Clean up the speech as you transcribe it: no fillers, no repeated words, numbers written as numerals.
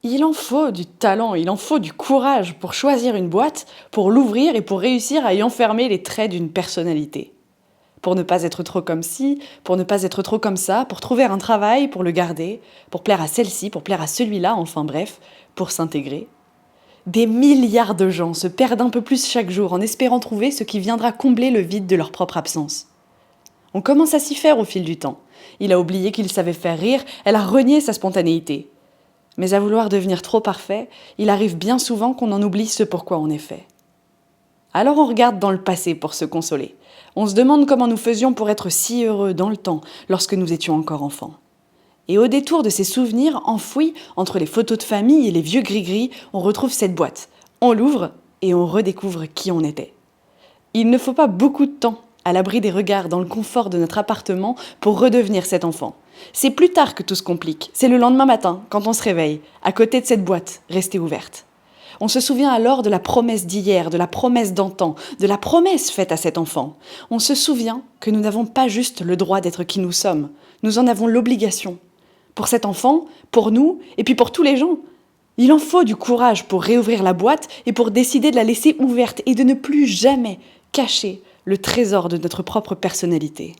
Il en faut du talent, il en faut du courage pour choisir une boîte, pour l'ouvrir et pour réussir à y enfermer les traits d'une personnalité. Pour ne pas être trop comme ci, pour ne pas être trop comme ça, pour trouver un travail, pour le garder, pour plaire à celle-ci, pour plaire à celui-là, enfin bref, pour s'intégrer. Des milliards de gens se perdent un peu plus chaque jour en espérant trouver ce qui viendra combler le vide de leur propre absence. On commence à s'y faire au fil du temps. Il a oublié qu'il savait faire rire, elle a renié sa spontanéité. Mais à vouloir devenir trop parfait, il arrive bien souvent qu'on en oublie ce pourquoi on est fait. Alors on regarde dans le passé pour se consoler. On se demande comment nous faisions pour être si heureux dans le temps, lorsque nous étions encore enfants. Et au détour de ces souvenirs enfouis entre les photos de famille et les vieux gris-gris, on retrouve cette boîte. On l'ouvre et on redécouvre qui on était. Il ne faut pas beaucoup de temps, à l'abri des regards dans le confort de notre appartement, pour redevenir cet enfant. C'est plus tard que tout se complique, c'est le lendemain matin, quand on se réveille, à côté de cette boîte, restée ouverte. On se souvient alors de la promesse d'hier, de la promesse d'antan, de la promesse faite à cet enfant. On se souvient que nous n'avons pas juste le droit d'être qui nous sommes, nous en avons l'obligation. Pour cet enfant, pour nous, et puis pour tous les gens. Il en faut du courage pour réouvrir la boîte et pour décider de la laisser ouverte et de ne plus jamais cacher le trésor de notre propre personnalité.